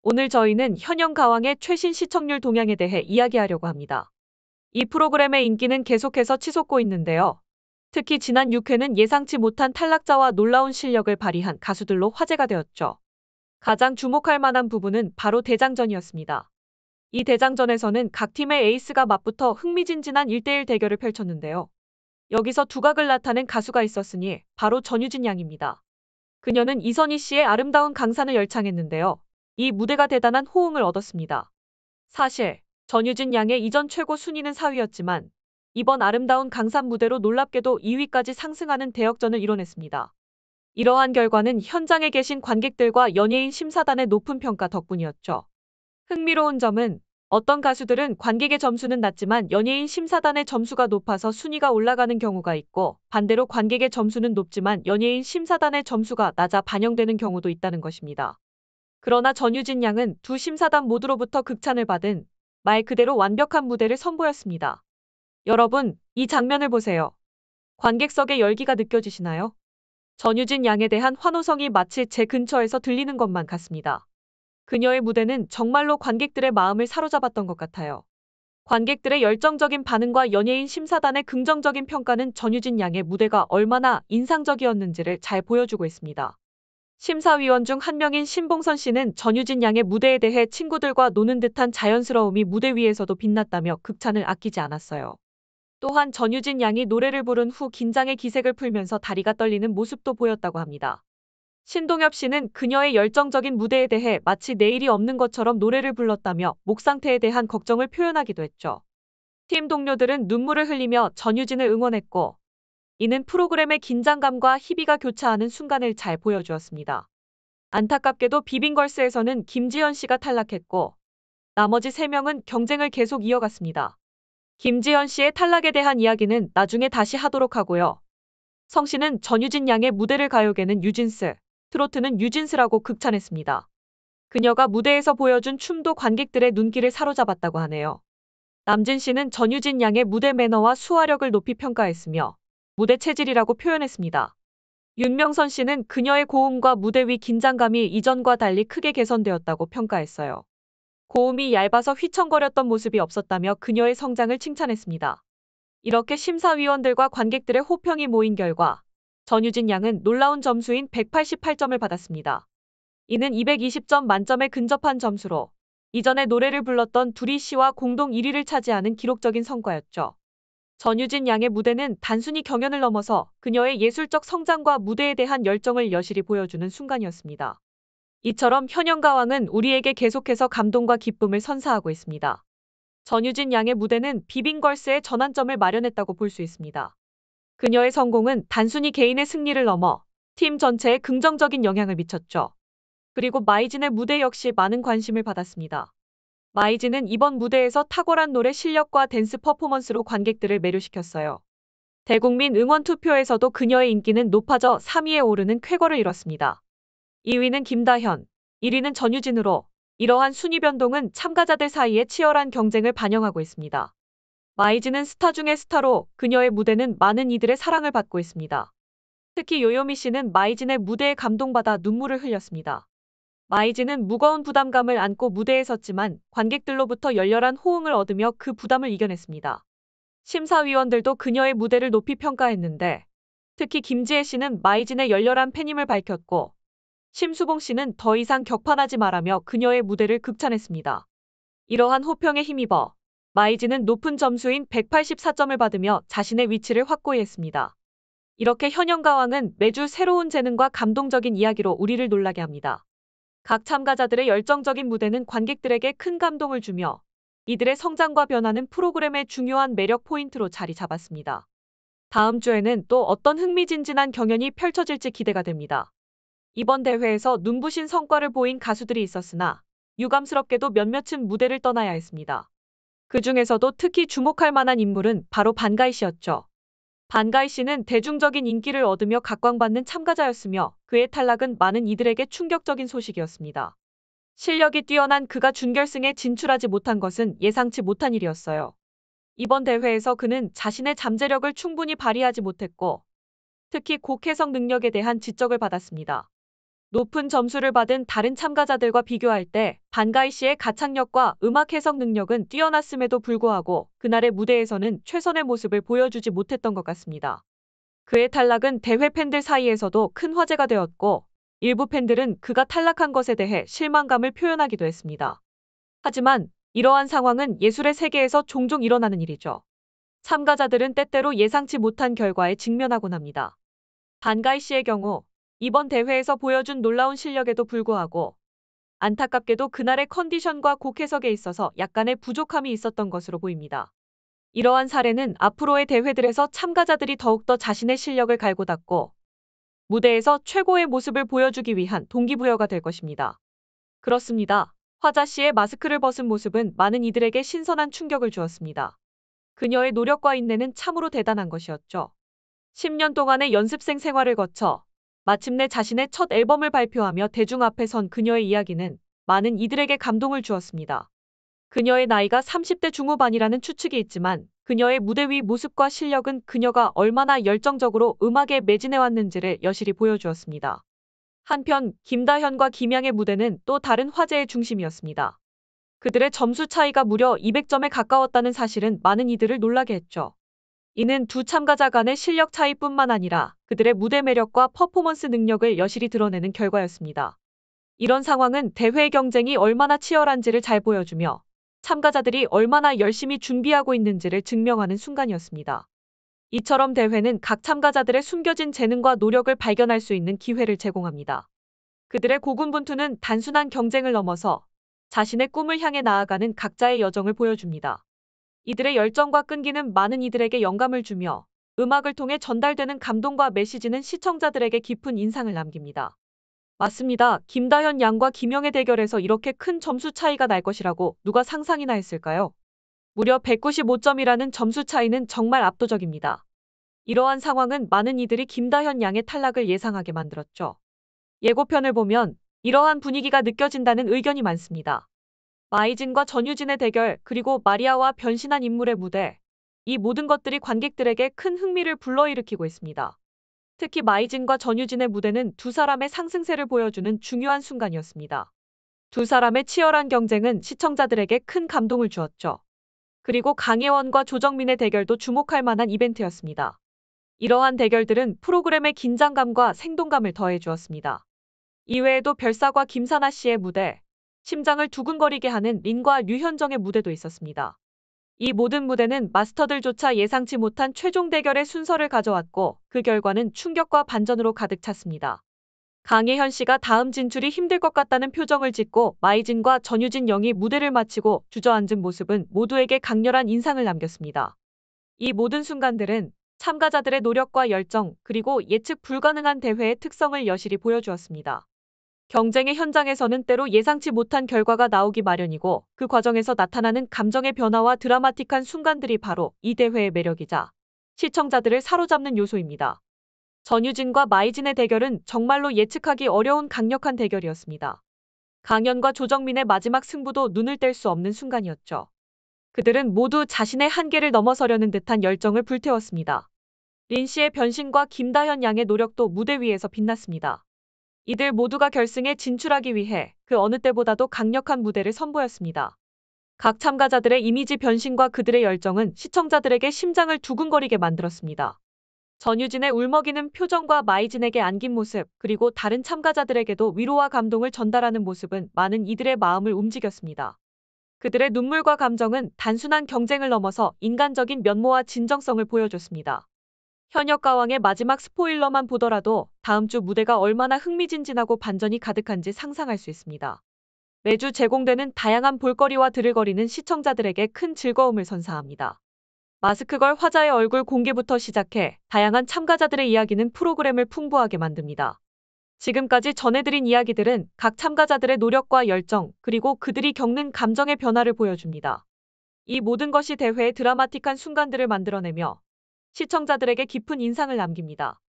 오늘 저희는 현영가왕의 최신 시청률 동향에 대해 이야기하려고 합니다. 이 프로그램의 인기는 계속해서 치솟고 있는데요. 특히 지난 6회는 예상치 못한 탈락자와 놀라운 실력을 발휘한 가수들로 화제가 되었죠. 가장 주목할 만한 부분은 바로 대장전이었습니다. 이 대장전에서는 각 팀의 에이스가 맞붙어 흥미진진한 1대1 대결을 펼쳤는데요. 여기서 두각을 나타낸 가수가 있었으니 바로 전유진 양입니다. 그녀는 이선희 씨의 아름다운 강산을 열창했는데요. 이 무대가 대단한 호응을 얻었습니다. 사실 전유진 양의 이전 최고 순위는 4위였지만 이번 아름다운 강산 무대로 놀랍게도 2위까지 상승하는 대역전을 이뤄냈습니다. 이러한 결과는 현장에 계신 관객들과 연예인 심사단의 높은 평가 덕분이었죠. 흥미로운 점은 어떤 가수들은 관객의 점수는 낮지만 연예인 심사단의 점수가 높아서 순위가 올라가는 경우가 있고, 반대로 관객의 점수는 높지만 연예인 심사단의 점수가 낮아 반영되는 경우도 있다는 것입니다. 그러나 전유진 양은 두 심사단 모두로부터 극찬을 받은 말 그대로 완벽한 무대를 선보였습니다. 여러분, 이 장면을 보세요. 관객석의 열기가 느껴지시나요? 전유진 양에 대한 환호성이 마치 제 근처에서 들리는 것만 같습니다. 그녀의 무대는 정말로 관객들의 마음을 사로잡았던 것 같아요. 관객들의 열정적인 반응과 연예인 심사단의 긍정적인 평가는 전유진 양의 무대가 얼마나 인상적이었는지를 잘 보여주고 있습니다. 심사위원 중 한 명인 신봉선 씨는 전유진 양의 무대에 대해 친구들과 노는 듯한 자연스러움이 무대 위에서도 빛났다며 극찬을 아끼지 않았어요. 또한 전유진 양이 노래를 부른 후 긴장의 기색을 풀면서 다리가 떨리는 모습도 보였다고 합니다. 신동엽 씨는 그녀의 열정적인 무대에 대해 마치 내일이 없는 것처럼 노래를 불렀다며 목 상태에 대한 걱정을 표현하기도 했죠. 팀 동료들은 눈물을 흘리며 전유진을 응원했고, 이는 프로그램의 긴장감과 희비가 교차하는 순간을 잘 보여주었습니다. 안타깝게도 비빙걸스에서는 김지현 씨가 탈락했고, 나머지 3명은 경쟁을 계속 이어갔습니다. 김지현 씨의 탈락에 대한 이야기는 나중에 다시 하도록 하고요. 성 씨는 전유진 양의 무대를 가요계는 유진스, 트로트는 유진스라고 극찬했습니다. 그녀가 무대에서 보여준 춤도 관객들의 눈길을 사로잡았다고 하네요. 남진 씨는 전유진 양의 무대 매너와 수화력을 높이 평가했으며 무대 체질이라고 표현했습니다. 윤명선 씨는 그녀의 고음과 무대 위 긴장감이 이전과 달리 크게 개선되었다고 평가했어요. 고음이 얇아서 휘청거렸던 모습이 없었다며 그녀의 성장을 칭찬했습니다. 이렇게 심사위원들과 관객들의 호평이 모인 결과 전유진 양은 놀라운 점수인 188점을 받았습니다. 이는 220점 만점에 근접한 점수로 이전에 노래를 불렀던 두리 씨와 공동 1위를 차지하는 기록적인 성과였죠. 전유진 양의 무대는 단순히 경연을 넘어서 그녀의 예술적 성장과 무대에 대한 열정을 여실히 보여주는 순간이었습니다. 이처럼 현영가왕은 우리에게 계속해서 감동과 기쁨을 선사하고 있습니다. 전유진 양의 무대는 비빙걸스의 전환점을 마련했다고 볼 수 있습니다. 그녀의 성공은 단순히 개인의 승리를 넘어 팀 전체에 긍정적인 영향을 미쳤죠. 그리고 마이진의 무대 역시 많은 관심을 받았습니다. 마이진은 이번 무대에서 탁월한 노래 실력과 댄스 퍼포먼스로 관객들을 매료시켰어요. 대국민 응원 투표에서도 그녀의 인기는 높아져 3위에 오르는 쾌거를 이뤘습니다. 2위는 김다현, 1위는 전유진으로 이러한 순위 변동은 참가자들 사이에 치열한 경쟁을 반영하고 있습니다. 마이진은 스타 중의 스타로 그녀의 무대는 많은 이들의 사랑을 받고 있습니다. 특히 요요미 씨는 마이진의 무대에 감동받아 눈물을 흘렸습니다. 마이진은 무거운 부담감을 안고 무대에 섰지만 관객들로부터 열렬한 호응을 얻으며 그 부담을 이겨냈습니다. 심사위원들도 그녀의 무대를 높이 평가했는데, 특히 김지혜 씨는 마이진의 열렬한 팬임을 밝혔고, 심수봉 씨는 더 이상 격판하지 말라며 그녀의 무대를 극찬했습니다. 이러한 호평에 힘입어 마이진은 높은 점수인 184점을 받으며 자신의 위치를 확고히 했습니다. 이렇게 현영가왕은 매주 새로운 재능과 감동적인 이야기로 우리를 놀라게 합니다. 각 참가자들의 열정적인 무대는 관객들에게 큰 감동을 주며 이들의 성장과 변화는 프로그램의 중요한 매력 포인트로 자리 잡았습니다. 다음 주에는 또 어떤 흥미진진한 경연이 펼쳐질지 기대가 됩니다. 이번 대회에서 눈부신 성과를 보인 가수들이 있었으나 유감스럽게도 몇몇은 무대를 떠나야 했습니다. 그 중에서도 특히 주목할 만한 인물은 바로 반가이 씨였죠. 반가이 씨는 대중적인 인기를 얻으며 각광받는 참가자였으며 그의 탈락은 많은 이들에게 충격적인 소식이었습니다. 실력이 뛰어난 그가 준결승에 진출하지 못한 것은 예상치 못한 일이었어요. 이번 대회에서 그는 자신의 잠재력을 충분히 발휘하지 못했고, 특히 곡 해석 능력에 대한 지적을 받았습니다. 높은 점수를 받은 다른 참가자들과 비교할 때 반가이 씨의 가창력과 음악 해석 능력은 뛰어났음에도 불구하고 그날의 무대에서는 최선의 모습을 보여주지 못했던 것 같습니다. 그의 탈락은 대회 팬들 사이에서도 큰 화제가 되었고 일부 팬들은 그가 탈락한 것에 대해 실망감을 표현하기도 했습니다. 하지만 이러한 상황은 예술의 세계에서 종종 일어나는 일이죠. 참가자들은 때때로 예상치 못한 결과에 직면하곤 합니다. 반가이 씨의 경우 이번 대회에서 보여준 놀라운 실력에도 불구하고 안타깝게도 그날의 컨디션과 곡 해석에 있어서 약간의 부족함이 있었던 것으로 보입니다. 이러한 사례는 앞으로의 대회들에서 참가자들이 더욱더 자신의 실력을 갈고 닦고 무대에서 최고의 모습을 보여주기 위한 동기부여가 될 것입니다. 그렇습니다. 화자 씨의 마스크를 벗은 모습은 많은 이들에게 신선한 충격을 주었습니다. 그녀의 노력과 인내는 참으로 대단한 것이었죠. 10년 동안의 연습생 생활을 거쳐 마침내 자신의 첫 앨범을 발표하며 대중 앞에 선 그녀의 이야기는 많은 이들에게 감동을 주었습니다. 그녀의 나이가 30대 중후반이라는 추측이 있지만 그녀의 무대 위 모습과 실력은 그녀가 얼마나 열정적으로 음악에 매진해왔는지를 여실히 보여주었습니다. 한편 김다현과 김양의 무대는 또 다른 화제의 중심이었습니다. 그들의 점수 차이가 무려 200점에 가까웠다는 사실은 많은 이들을 놀라게 했죠. 이는 두 참가자 간의 실력 차이뿐만 아니라 그들의 무대 매력과 퍼포먼스 능력을 여실히 드러내는 결과였습니다. 이런 상황은 대회 경쟁이 얼마나 치열한지를 잘 보여주며 참가자들이 얼마나 열심히 준비하고 있는지를 증명하는 순간이었습니다. 이처럼 대회는 각 참가자들의 숨겨진 재능과 노력을 발견할 수 있는 기회를 제공합니다. 그들의 고군분투는 단순한 경쟁을 넘어서 자신의 꿈을 향해 나아가는 각자의 여정을 보여줍니다. 이들의 열정과 끈기는 많은 이들에게 영감을 주며 음악을 통해 전달되는 감동과 메시지는 시청자들에게 깊은 인상을 남깁니다. 맞습니다. 김다현 양과 김영의 대결에서 이렇게 큰 점수 차이가 날 것이라고 누가 상상이나 했을까요? 무려 195점이라는 점수 차이는 정말 압도적입니다. 이러한 상황은 많은 이들이 김다현 양의 탈락을 예상하게 만들었죠. 예고편을 보면 이러한 분위기가 느껴진다는 의견이 많습니다. 마이진과 전유진의 대결, 그리고 마리아와 변신한 인물의 무대, 이 모든 것들이 관객들에게 큰 흥미를 불러일으키고 있습니다. 특히 마이진과 전유진의 무대는 두 사람의 상승세를 보여주는 중요한 순간이었습니다. 두 사람의 치열한 경쟁은 시청자들에게 큰 감동을 주었죠. 그리고 강예원과 조정민의 대결도 주목할 만한 이벤트였습니다. 이러한 대결들은 프로그램의 긴장감과 생동감을 더해 주었습니다. 이외에도 별사과 김사나 씨의 무대, 심장을 두근거리게 하는 린과 류현정의 무대도 있었습니다. 이 모든 무대는 마스터들조차 예상치 못한 최종 대결의 순서를 가져왔고 그 결과는 충격과 반전으로 가득 찼습니다. 강예현 씨가 다음 진출이 힘들 것 같다는 표정을 짓고 마이진과 전유진 양이 무대를 마치고 주저앉은 모습은 모두에게 강렬한 인상을 남겼습니다. 이 모든 순간들은 참가자들의 노력과 열정 그리고 예측 불가능한 대회의 특성을 여실히 보여주었습니다. 경쟁의 현장에서는 때로 예상치 못한 결과가 나오기 마련이고 그 과정에서 나타나는 감정의 변화와 드라마틱한 순간들이 바로 이 대회의 매력이자 시청자들을 사로잡는 요소입니다. 전유진과 마이진의 대결은 정말로 예측하기 어려운 강력한 대결이었습니다. 강현과 조정민의 마지막 승부도 눈을 뗄 수 없는 순간이었죠. 그들은 모두 자신의 한계를 넘어서려는 듯한 열정을 불태웠습니다. 린 씨의 변신과 김다현 양의 노력도 무대 위에서 빛났습니다. 이들 모두가 결승에 진출하기 위해 그 어느 때보다도 강력한 무대를 선보였습니다. 각 참가자들의 이미지 변신과 그들의 열정은 시청자들에게 심장을 두근거리게 만들었습니다. 전유진의 울먹이는 표정과 마이진에게 안긴 모습, 그리고 다른 참가자들에게도 위로와 감동을 전달하는 모습은 많은 이들의 마음을 움직였습니다. 그들의 눈물과 감정은 단순한 경쟁을 넘어서 인간적인 면모와 진정성을 보여줬습니다. 현역 가왕의 마지막 스포일러만 보더라도 다음 주 무대가 얼마나 흥미진진하고 반전이 가득한지 상상할 수 있습니다. 매주 제공되는 다양한 볼거리와 드를거리는 시청자들에게 큰 즐거움을 선사합니다. 마스크걸 화자의 얼굴 공개부터 시작해 다양한 참가자들의 이야기는 프로그램을 풍부하게 만듭니다. 지금까지 전해드린 이야기들은 각 참가자들의 노력과 열정, 그리고 그들이 겪는 감정의 변화를 보여줍니다. 이 모든 것이 대회의 드라마틱한 순간들을 만들어내며 시청자들에게 깊은 인상을 남깁니다.